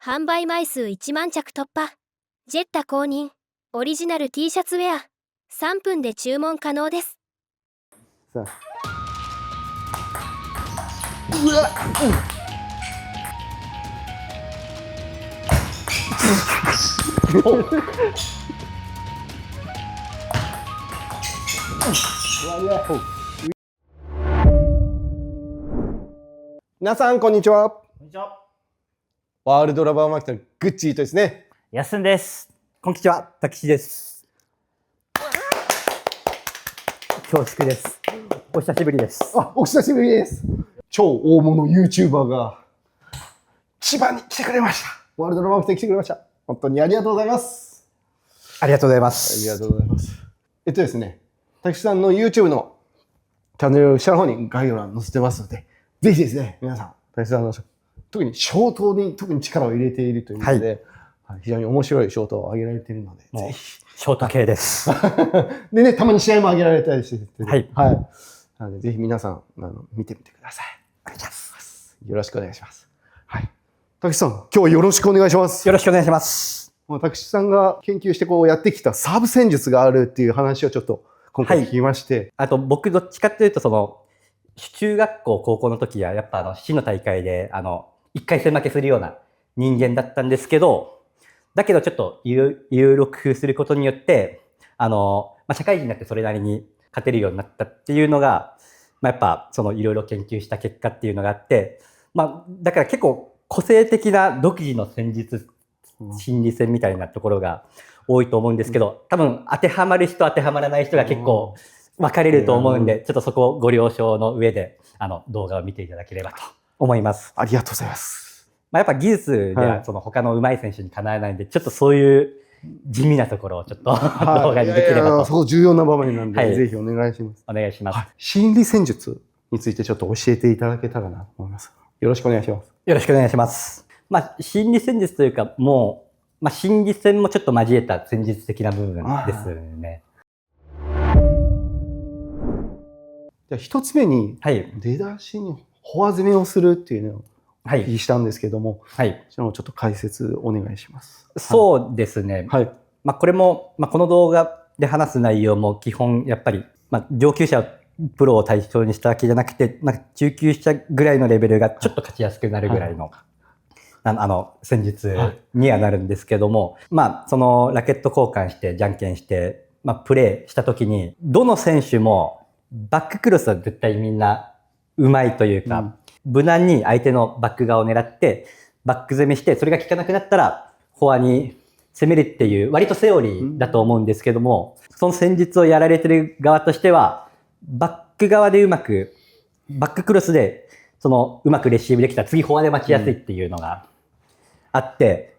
販売枚数1万着突破。ジェッタ公認。オリジナル T シャツウェア。3分で注文可能です。さあ。うわっ、皆さんこんにちは。こんにちは。ワールドラバーマーケットのグッチーとですね。やすんです。こんにちは。たけしです。恐縮です。お久しぶりです。お久しぶりです。超大物 YouTuber が千葉に来てくれました。ワールドラバーマーケットに来てくれました。本当にありがとうございます。ありがとうございます。ありがとうございます。ですね、たけしさんの YouTube のチャンネル下の方に概要欄載せてますので、ぜひですね、皆さん、たけしさんの特にショートに特に力を入れているということで、はい、非常に面白いショートを上げられているので、ぜひ。ショート系です。でね、たまに試合も上げられたりしてて、はい。はい。なので、ぜひ皆さん、見てみてください。ありがとうございます。よろしくお願いします。はい。たけしさん、今日はよろしくお願いします。よろしくお願いします。たけしさんが研究してこうやってきたサーブ戦術があるっていう話をちょっと今回聞きまして。あと、僕どっちかっていうと、中学校、高校の時は、やっぱ市の大会で、1回戦負けするような人間だったんですけど、だけどちょっといろいろ工夫することによって、社会人になってそれなりに勝てるようになったっていうのが、やっぱいろいろ研究した結果っていうのがあって、だから結構個性的な独自の戦術、心理戦みたいなところが多いと思うんですけど、多分当てはまる人当てはまらない人が結構分かれると思うんで、ちょっとそこをご了承の上で、動画を見ていただければと思います。ありがとうございます。やっぱ技術では他の上手い選手にかなえないんで、ちょっとそういう地味なところをちょっと動画にできればと。そこ重要な場面なんで、ぜひお願いします。お願いします。心理戦術についてちょっと教えていただけたらなと思います。よろしくお願いします。よろしくお願いします。心理戦術というか、心理戦もちょっと交えた戦術的な部分ですね。じゃあ一つ目に、出だしにフォア攻めをするっていうのをお聞きしたんですけども、ちょっと解説お願いします。そうですね。これも、この動画で話す内容も基本やっぱり、上級者、プロを対象にしたわけじゃなくて、中級者ぐらいのレベルがちょっと勝ちやすくなるぐらいの、戦術にはなるんですけども、そのラケット交換して、じゃんけんして、プレーしたときに、どの選手もバッククロスは絶対みんな上手いというか、無難に相手のバック側を狙って、バック攻めして、それが効かなくなったら、フォアに攻めるっていう、割とセオリーだと思うんですけども、その戦術をやられてる側としては、バック側でバッククロスで、うまくレシーブできたら次フォアで待ちやすいっていうのがあって、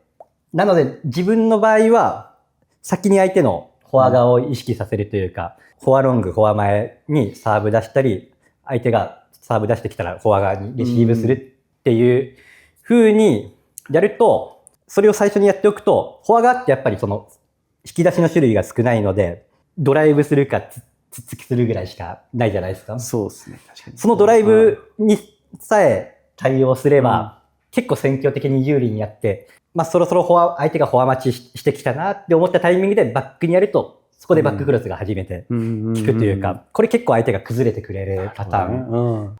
なので自分の場合は、先に相手のフォア側を意識させるというか、フォアロング、フォア前にサーブ出したり、相手がサーブ出してきたらフォア側にレシーブするっていう風にやると、それを最初にやっておくと、フォア側ってやっぱり引き出しの種類が少ないので、ドライブするかつっつきするぐらいしかないじゃないですか。そうですね。確かに。そのドライブにさえ対応すれば、結構戦況的に有利にやって、そろそろ相手がフォア待ちしてきたなって思ったタイミングでバックにやると、そこでバッククロスが初めて効くというか、これ結構相手が崩れてくれるパターン。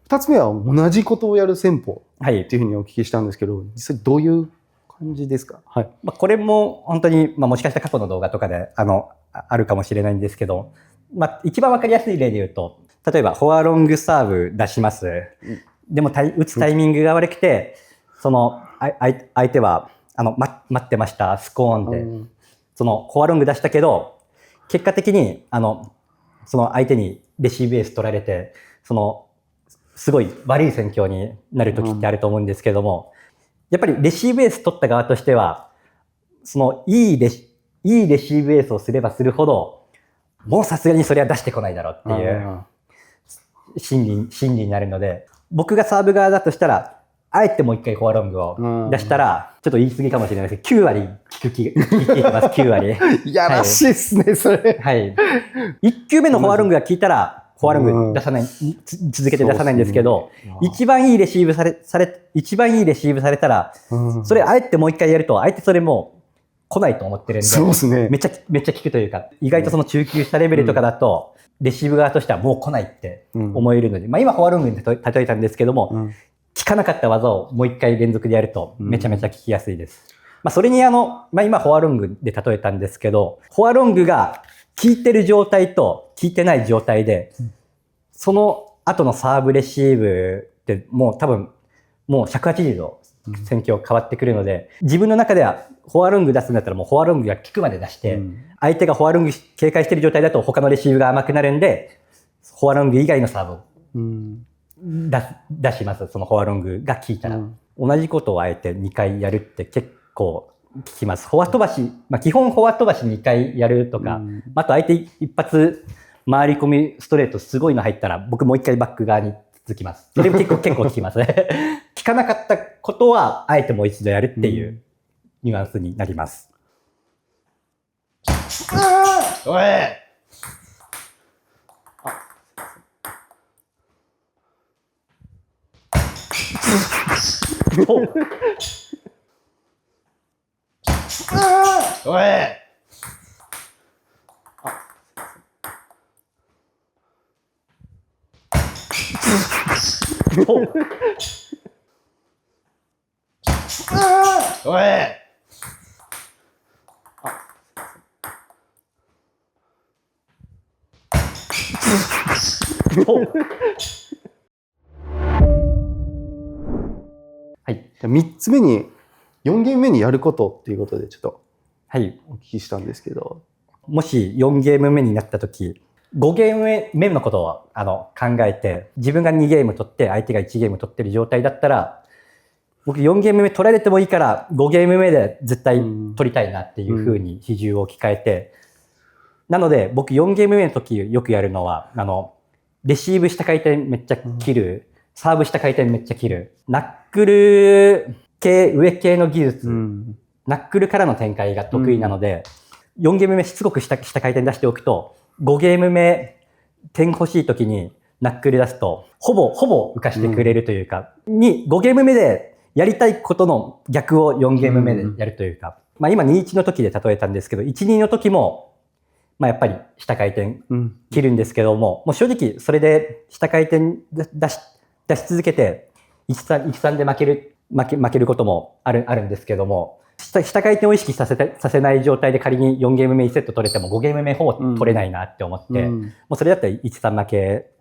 2つ目は同じことをやる戦法はいっていうふうにお聞きしたんですけど、実際どういう感じですか？はい。これも本当に、もしかしたら過去の動画とかであるかもしれないんですけど、一番わかりやすい例で言うと、例えばフォアロングサーブ出します。でも打つタイミングが悪くて、相手は待ってました、スコーンで。フォアロング出したけど、結果的にその相手にレシーブエース取られて、すごい悪い戦況になる時ってあると思うんですけども、やっぱりレシーブエース取った側としては、いいレシーブエースをすればするほど、もうさすがにそれは出してこないだろうっていう心理になるので、僕がサーブ側だとしたら、あえてもう一回フォアロングを出したら、ちょっと言い過ぎかもしれないですけど、9割効いてます、9割。いやらしいですね、それ。はい。1球目のフォアロングが効いたら、フォアロング出さない、続けて出さないんですけど、一番いいレシーブされたら、それあえてもう一回やると、相手それもう来ないと思ってるんで、そうですね。めっちゃ効くというか、意外と中級したレベルとかだと、レシーブ側としてはもう来ないって思えるので、今フォアロングに例えたんですけども、効かなかった技をもう一回連続でやると、めちゃめちゃ効きやすいです。それに今フォアロングで例えたんですけど、フォアロングが効いてる状態と効いてない状態で、その後のサーブレシーブってもう多分、もう180度戦況変わってくるので、自分の中ではフォアロング出すんだったらもうフォアロングが効くまで出して、相手がフォアロング警戒してる状態だと他のレシーブが甘くなるんで、フォアロング以外のサーブを出します。そのフォアロングが効いたら。同じことをあえて2回やるって結構効きます。フォア飛ばし、基本フォア飛ばし2回やるとか、あと相手一発回り込みストレートすごいの入ったら、僕もう一回バック側に続きます。それも結構効きますね。効かなかったことは、あえてもう一度やるっていうニュアンスになります。おい！おい！おい！はい。3つ目に、4ゲーム目にやることっていうことでちょっとはい。お聞きしたんですけど。もし4ゲーム目になったとき、5ゲーム目のことを考えて、自分が2ゲーム取って相手が1ゲーム取ってる状態だったら、僕4ゲーム目取られてもいいから5ゲーム目で絶対取りたいなっていう風に比重を置き換えて、なので僕4ゲーム目の時よくやるのは、レシーブ下回転めっちゃ切る、サーブ下回転めっちゃ切る、ナックル系、上系の技術、ナックルからの展開が得意なので、4ゲーム目しつこく下回転出しておくと、5ゲーム目点欲しい時にナックル出すと、ほぼ浮かしてくれるというか、5ゲーム目でやりたいことの逆を4ゲーム目でやるというか、今2-1の時で例えたんですけど、1-2の時も、やっぱり下回転切るんですけども、もう正直それで下回転出し続けて、1-3で負けることもあるんですけども、下回転を意識させない状態で仮に4ゲーム目1セット取れても5ゲーム目ほぼ取れないなって思って、もうそれだったら 1-3 負け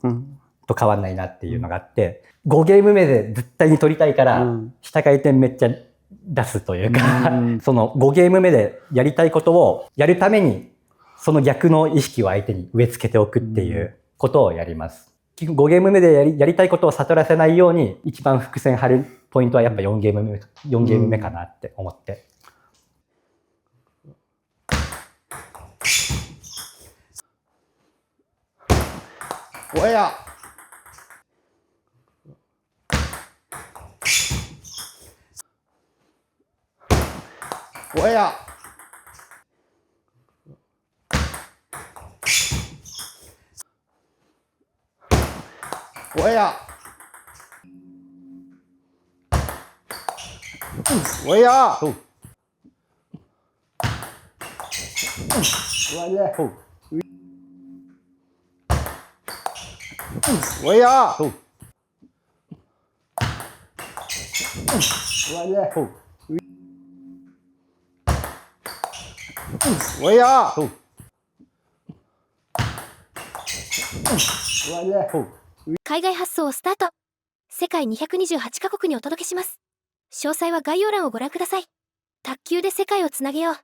と変わんないなっていうのがあって、5ゲーム目で絶対に取りたいから、下回転めっちゃ出すというか、その5ゲーム目でやりたいことをやるために、その逆の意識を相手に植え付けておくっていうことをやります。5ゲーム目でやりたいことを悟らせないように、一番伏線張るポイントはやっぱ4ゲーム目かなって思って。おや！おや！おや！おや！おや！わいや。わいや。わいや。海外発送をスタート。世界228カ国にお届けします。詳細は概要欄をご覧ください。卓球で世界をつなげよう。